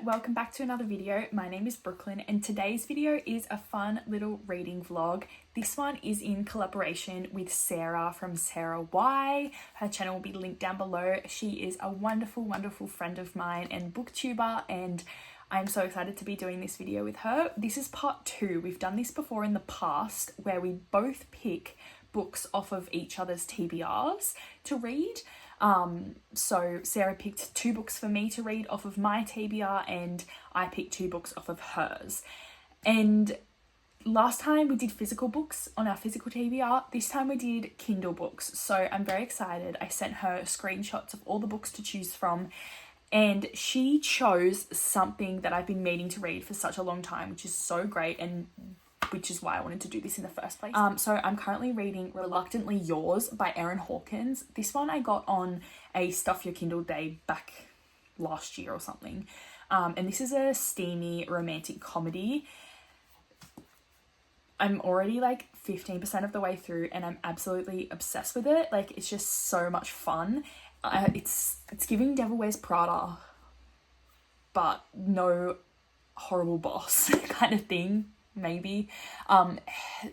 welcome back to another video. My name is Brooklyn and today's video is a fun little reading vlog. This one is in collaboration with Sarah from Sarah Y. Her channel will be linked down below. She is a wonderful friend of mine and booktuber, and I'm so excited to be doing this video with her. This is part 2. We've done this before in the past where we both pick books off of each other's TBRs to read. So Sarah picked 2 books for me to read off of my TBR and I picked 2 books off of hers. And last time we did physical books on our physical TBR. This time we did Kindle books. So I'm very excited. I sent her screenshots of all the books to choose from and she chose something that I've been meaning to read for such a long time, which is so great, and which is why I wanted to do this in the first place. So I'm currently reading Reluctantly Yours by Erin Hawkins. This one I got on a Stuff Your Kindle day back last year or something. And this is a steamy romantic comedy. I'm already like 15% of the way through and I'm absolutely obsessed with it. Like, it's just so much fun. It's giving Devil Wears Prada, but no horrible boss kind of thing. Maybe.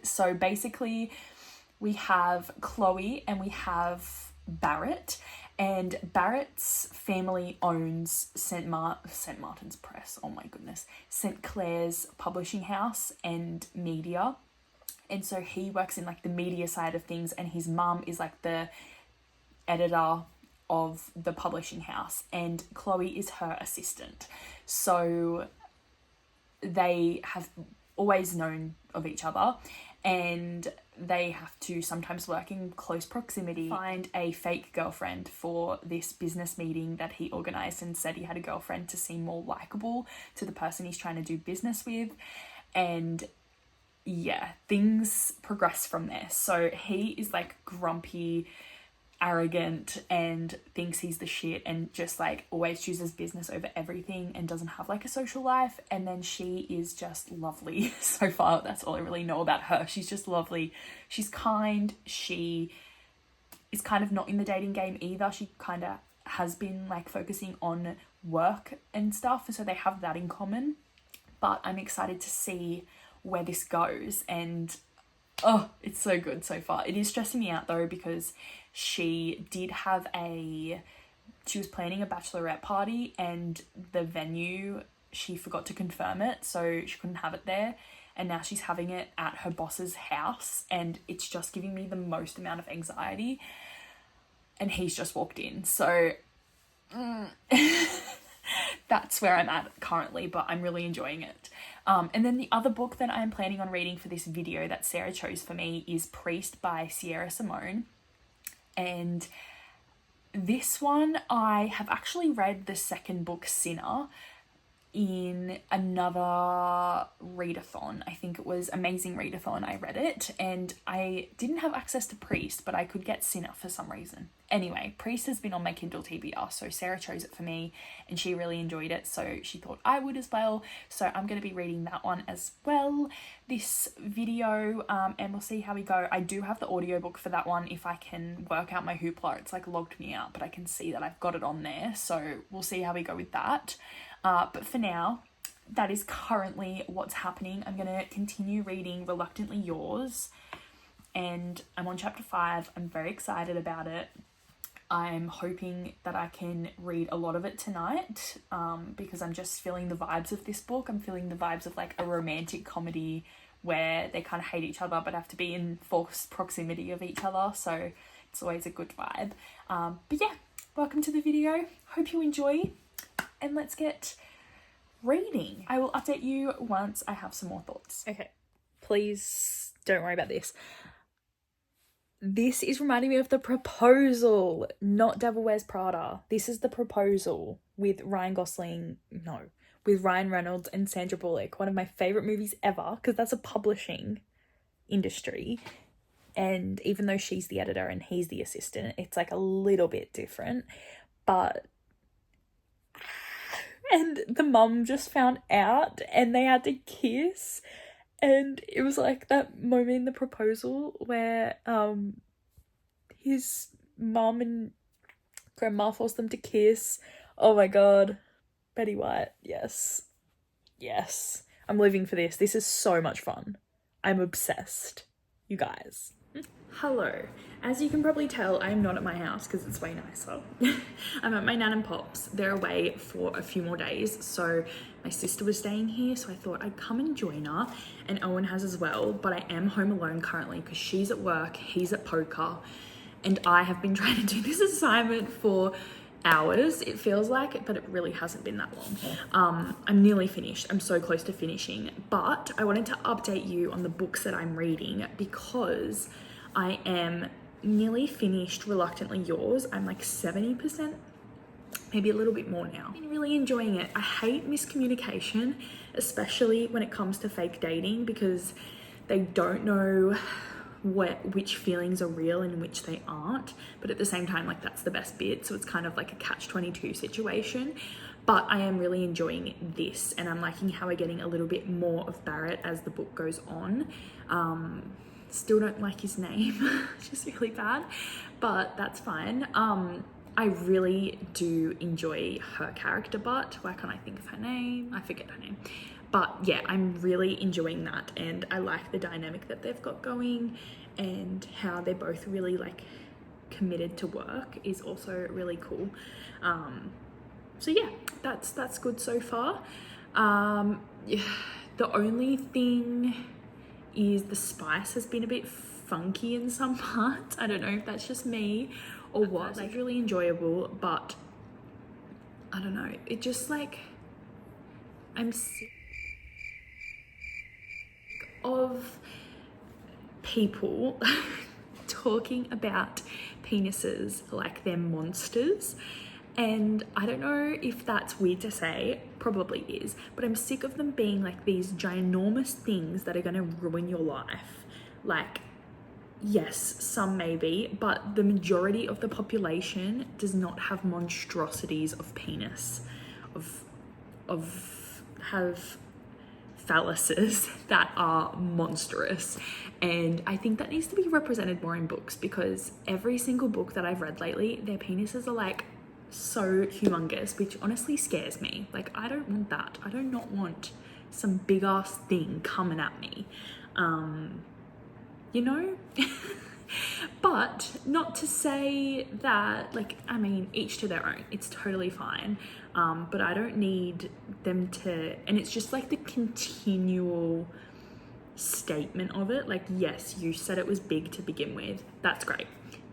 So basically we have Chloe and we have Barrett, and Barrett's family owns St. Martin's Press, oh my goodness, St. Clair's publishing house and media, and so he works in like the media side of things, and his mum is like the editor of the publishing house and Chloe is her assistant. So they have always known of each other and they have to sometimes work in close proximity, find a fake girlfriend for this business meeting that he organized and said he had a girlfriend to seem more likable to the person he's trying to do business with. And yeah, things progress from there. So he is like grumpy, arrogant, and thinks he's the shit and just like always chooses business over everything and doesn't have like a social life. And then she is just lovely. So far that's all I really know about her. She's just lovely, she's kind, she is kind of not in the dating game either. She kind of has been like focusing on work and stuff, so they have that in common. But I'm excited to see where this goes, and oh, it's so good so far. It is stressing me out though because she was planning a bachelorette party and the venue, she forgot to confirm it, so she couldn't have it there, and now she's having it at her boss's house, and it's just giving me the most amount of anxiety, and he's just walked in, so that's where I'm at currently, but I'm really enjoying it. And then the other book that I'm planning on reading for this video that Sarah chose for me is Priest by Sierra Simone. And this one, I have actually read the second book, Sinner, in another readathon. I think it was Amazing Readathon. I read it and I didn't have access to Priest, but I could get Sinner for some reason. Anyway, Priest has been on my Kindle TBR, so Sarah chose it for me and she really enjoyed it, so she thought I would as well. So I'm going to be reading that one as well this video, and we'll see how we go. I do have the audiobook for that one if I can work out my Hoopla. It's like logged me out, but I can see that I've got it on there, so we'll see how we go with that. But for now, that is currently what's happening. I'm going to continue reading Reluctantly Yours, and I'm on chapter 5. I'm very excited about it. I'm hoping that I can read a lot of it tonight, because I'm just feeling the vibes of this book. I'm feeling the vibes of like a romantic comedy where they kind of hate each other but have to be in close proximity of each other, so it's always a good vibe. But yeah, welcome to the video. Hope you enjoy, and let's get reading. I will update you once I have some more thoughts. Okay, please don't worry about this. This is reminding me of The Proposal, not Devil Wears Prada. This is The Proposal with Ryan Reynolds and Sandra Bullock. One of my favourite movies ever, because that's a publishing industry. And even though she's the editor and he's the assistant, it's like a little bit different. But and the mum just found out and they had to kiss, and it was like that moment in The Proposal where his mum and grandma forced them to kiss. Oh my god, Betty White, yes. Yes. I'm living for this. This is so much fun. I'm obsessed. You guys. Hello. As you can probably tell, I am not at my house because it's way nicer. I'm at my nan and pop's. They're away for a few more days. So my sister was staying here, so I thought I'd come and join her. And Owen has as well. But I am home alone currently because she's at work, he's at poker. And I have been trying to do this assignment for hours, it feels like, but it really hasn't been that long. I'm nearly finished. I'm so close to finishing. But I wanted to update you on the books that I'm reading because I am nearly finished Reluctantly Yours. I'm like 70%, maybe a little bit more now. I've been really enjoying it. I hate miscommunication, especially when it comes to fake dating, because they don't know which feelings are real and which they aren't, but at the same time, like, that's the best bit, so it's kind of like a catch-22 situation. But I am really enjoying this, and I'm liking how we're getting a little bit more of Barrett as the book goes on. Still don't like his name, it's just really bad, but that's fine. I really do enjoy her character, but why can't I think of her name? I forget her name. But yeah, I'm really enjoying that, and I like the dynamic that they've got going, and how they're both really like committed to work is also really cool. So yeah, that's good so far. Yeah, the only thing is the spice has been a bit funky in some parts. I don't know if that's just me or what. Like, really enjoyable, but I don't know. It just like, I'm sick of people talking about penises like they're monsters. And I don't know if that's weird to say, probably is, but I'm sick of them being like these ginormous things that are going to ruin your life. Like, yes, some maybe, but the majority of the population does not have monstrosities of penis, have phalluses that are monstrous. And I think that needs to be represented more in books, because every single book that I've read lately, their penises are like so humongous, which honestly scares me. Like, I don't want that. I do not want some big ass thing coming at me, you know. But not to say that, like, I mean, each to their own, it's totally fine, but I don't need them to, and it's just like the continual statement of it, like, yes, you said it was big to begin with, that's great,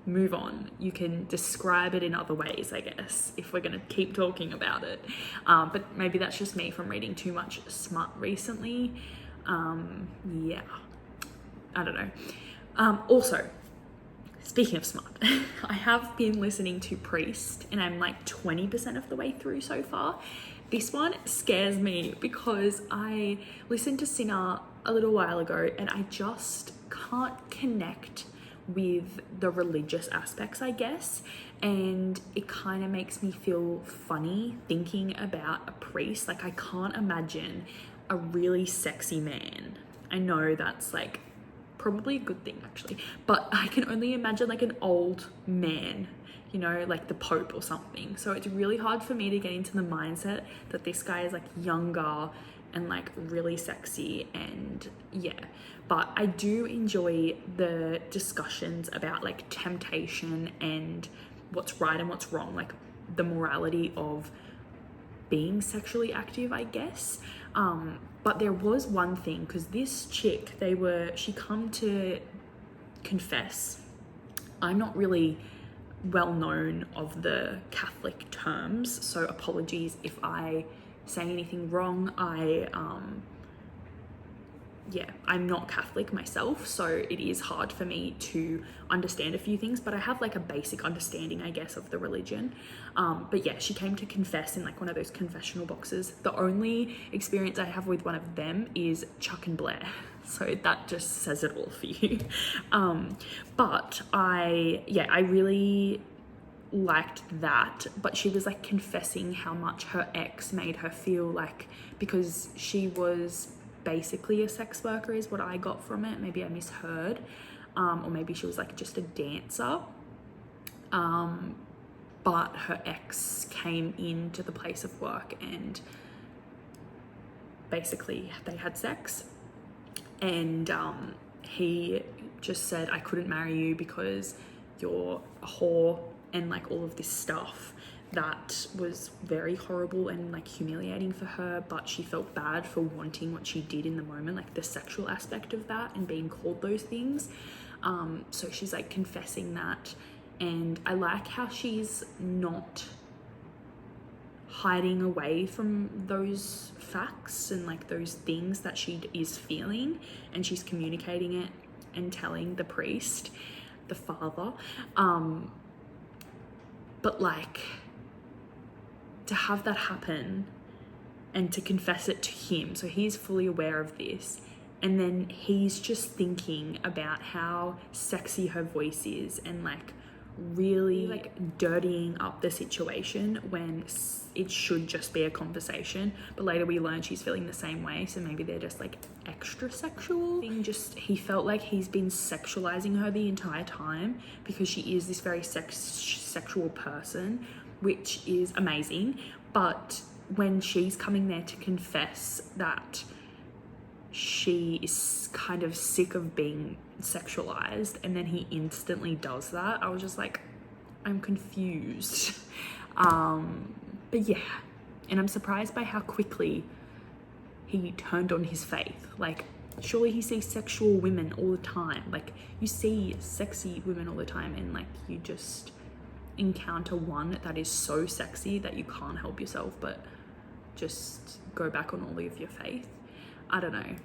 move on. You can describe it in other ways, I guess, if we're gonna keep talking about it. But maybe that's just me from reading too much smut recently. Yeah, I don't know. Also, speaking of smut, I have been listening to Priest, and I'm like 20% of the way through so far. This one scares me because I listened to Sinner a little while ago, and I just can't connect with the religious aspects, I guess, and it kind of makes me feel funny thinking about a priest. Like, I can't imagine a really sexy man. I know that's like probably a good thing actually, but I can only imagine like an old man, you know, like the Pope or something. So it's really hard for me to get into the mindset that this guy is like younger and like really sexy. And yeah, but I do enjoy the discussions about like temptation and what's right and what's wrong, like the morality of being sexually active, I guess. But there was one thing, because this chick, she come to confess. I'm not really well known of the Catholic terms, so apologies if I say anything wrong. I'm not Catholic myself, so it is hard for me to understand a few things, but I have like a basic understanding, I guess, of the religion. But yeah, she came to confess in like one of those confessional boxes. The only experience I have with one of them is Chuck and Blair, so that just says it all for you. But I really liked that. But she was like confessing how much her ex made her feel, like, because she was basically a sex worker is what I got from it. Maybe I misheard, or maybe she was like just a dancer. but her ex came into the place of work and basically they had sex, and he just said, I couldn't marry you because you're a whore, and like all of this stuff that was very horrible and like humiliating for her, but she felt bad for wanting what she did in the moment, like the sexual aspect of that and being called those things. So she's like confessing that, and I like how she's not hiding away from those facts and like those things that she is feeling, and she's communicating it and telling the priest, the father. But like, to have that happen and to confess it to him, so he's fully aware of this, and then he's just thinking about how sexy her voice is and like really like dirtying up the situation when it should just be a conversation. But later we learn she's feeling the same way, so maybe they're just like extra sexual. He felt like he's been sexualizing her the entire time because she is this very sexual person, which is amazing. But when she's coming there to confess that she is kind of sick of being sexualized, and then he instantly does that, I was just like, I'm confused. But yeah, and I'm surprised by how quickly he turned on his faith. Like, surely he sees sexual women all the time. Like, you see sexy women all the time, and like you just encounter one that is so sexy that you can't help yourself but just go back on all of your faith. I don't know.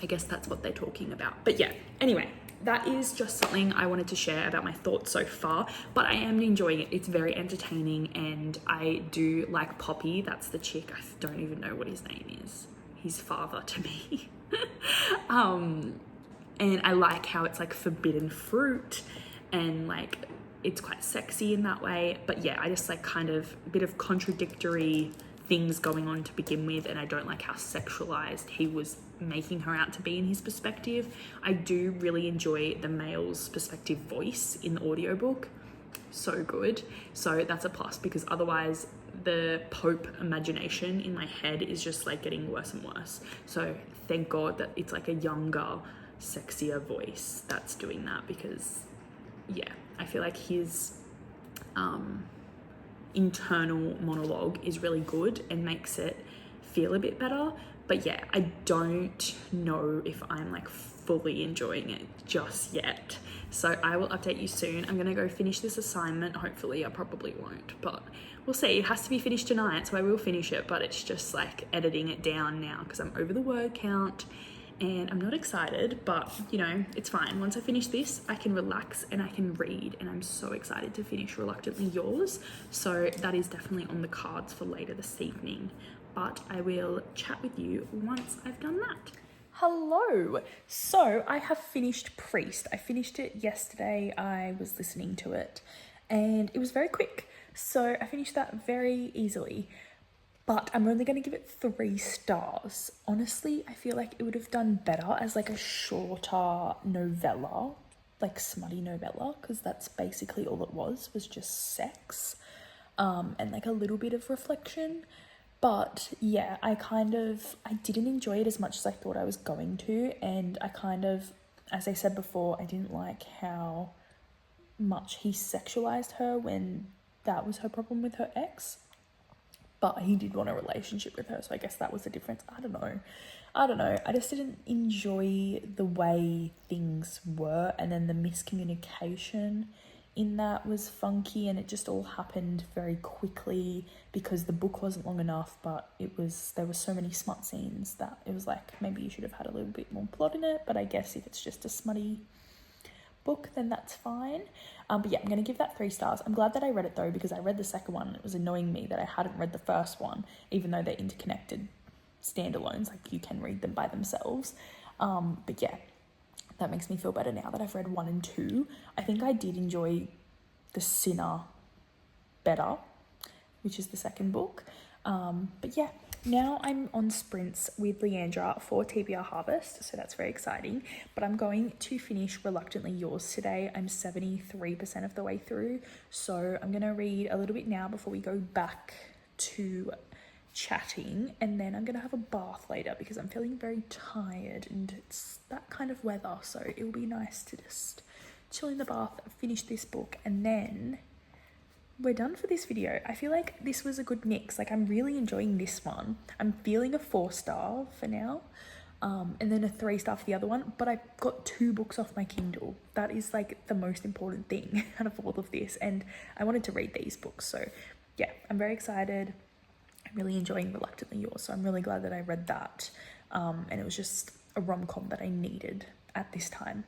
I guess that's what they're talking about. But yeah, anyway, that is just something I wanted to share about my thoughts so far, but I am enjoying it. It's very entertaining, and I do like Poppy. That's the chick. I don't even know what his name is. He's father to me. And I like how it's like forbidden fruit, and like it's quite sexy in that way. But yeah, I just like kind of a bit of contradictory things going on to begin with, and I don't like how sexualized he was making her out to be in his perspective. I do really enjoy the male's perspective voice in the audiobook. So good. So that's a plus, because otherwise the Pope imagination in my head is just like getting worse and worse. So thank God that it's like a younger, sexier voice that's doing that, because yeah, I feel like his internal monologue is really good and makes it feel a bit better. But yeah, I don't know if I'm like fully enjoying it just yet. So I will update you soon. I'm gonna go finish this assignment. Hopefully, I probably won't, but we'll see. It has to be finished tonight, so I will finish it, but it's just like editing it down now because I'm over the word count and I'm not excited, but you know, it's fine. Once I finish this, I can relax and I can read, and I'm so excited to finish Reluctantly Yours. So that is definitely on the cards for later this evening, but I will chat with you once I've done that. Hello. So I have finished Priest. I finished it yesterday. I was listening to it and it was very quick. So I finished that very easily, but I'm only going to give it 3 stars. Honestly, I feel like it would have done better as like a shorter novella, like smutty novella, because that's basically all it was just sex, and like a little bit of reflection. But yeah, I didn't enjoy it as much as I thought I was going to. And I kind of, as I said before, I didn't like how much he sexualized her when that was her problem with her ex. But he did want a relationship with her, so I guess that was the difference. I don't know. I just didn't enjoy the way things were, and then the miscommunication in that was funky, and it just all happened very quickly because the book wasn't long enough, but there were so many smut scenes that it was like, maybe you should have had a little bit more plot in it. But I guess if it's just a smutty book, then that's fine. But yeah, I'm gonna give that 3 stars. I'm glad that I read it though, because I read the second one and it was annoying me that I hadn't read the first one, even though they're interconnected standalones, like you can read them by themselves. But yeah, that makes me feel better now that I've read 1 and 2. I think I did enjoy The Sinner better, which is the second book. But yeah, now I'm on sprints with Leandra for TBR Harvest, so that's very exciting. But I'm going to finish Reluctantly Yours today. I'm 73% of the way through, so I'm going to read a little bit now before we go back to chatting, and then I'm going to have a bath later because I'm feeling very tired and it's that kind of weather, so it will be nice to just chill in the bath, finish this book, and then we're done for this video. I feel like this was a good mix. Like, I'm really enjoying this one. I'm feeling a 4-star for now, and then a 3-star for the other one, but I got 2 books off my Kindle. That is like the most important thing out of all of this, and I wanted to read these books, so yeah, I'm very excited. I'm really enjoying Reluctantly Yours, so I'm really glad that I read that, and it was just a rom-com that I needed at this time.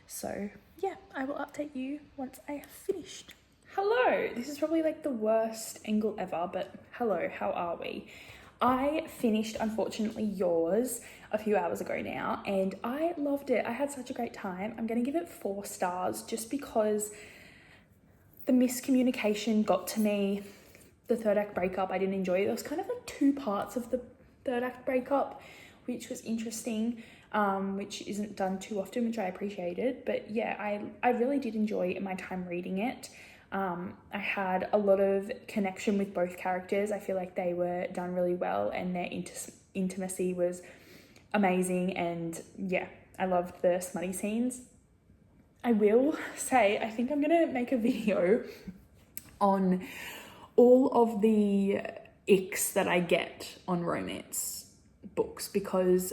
So yeah, I will update you once I have finished. Hello, this is probably like the worst angle ever, but hello, how are we? I finished Unfortunately Yours a few hours ago now, and I loved it. I had such a great time. I'm going to give it 4 stars just because the miscommunication got to me. The third act breakup, I didn't enjoy it. There was kind of like 2 parts of the third act breakup, which was interesting, which isn't done too often, which I appreciated. But yeah, I really did enjoy my time reading it. I had a lot of connection with both characters. I feel like they were done really well, and their intimacy was amazing. And yeah, I loved the smutty scenes. I will say, I think I'm going to make a video on all of the icks that I get on romance books, because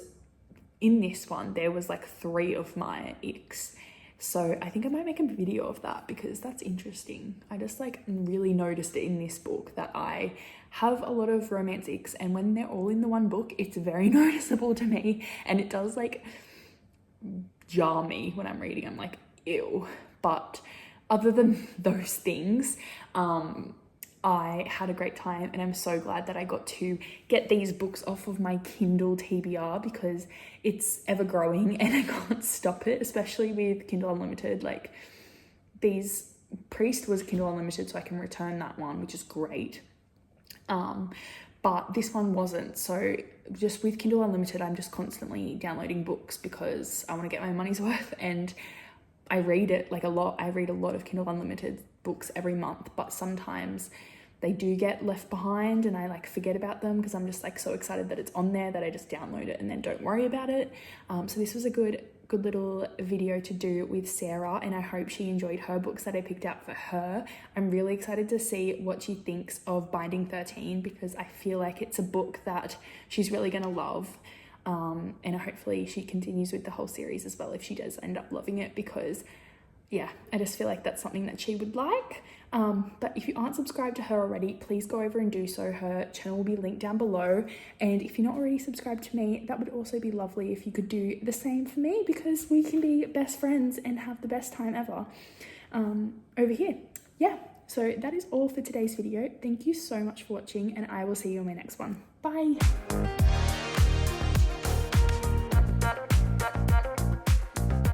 in this one, there was like 3 of my icks. So I think I might make a video of that because that's interesting. I just like really noticed it in this book that I have a lot of romance icks, and when they're all in the one book, it's very noticeable to me, and it does like jar me when I'm reading. I'm like, ew. But other than those things, I had a great time, and I'm so glad that I got to get these books off of my Kindle TBR because it's ever growing and I can't stop it, especially with Kindle Unlimited. Like, Priest was Kindle Unlimited, so I can return that one, which is great. But this one wasn't. So just with Kindle Unlimited, I'm just constantly downloading books because I want to get my money's worth, and I read it like a lot. I read a lot of Kindle Unlimited books every month, but sometimes they do get left behind and I like forget about them because I'm just like so excited that it's on there that I just download it and then don't worry about it. So this was a good little video to do with Sarah, and I hope she enjoyed her books that I picked out for her. I'm really excited to see what she thinks of Binding 13 because I feel like it's a book that she's really going to love. And hopefully she continues with the whole series as well if she does end up loving it, because yeah, I just feel like that's something that she would like. But if you aren't subscribed to her already, please go over and do so. Her channel will be linked down below. And if you're not already subscribed to me, that would also be lovely if you could do the same for me, because we can be best friends and have the best time ever over here. Yeah, so that is all for today's video. Thank you so much for watching, and I will see you in my next one. Bye.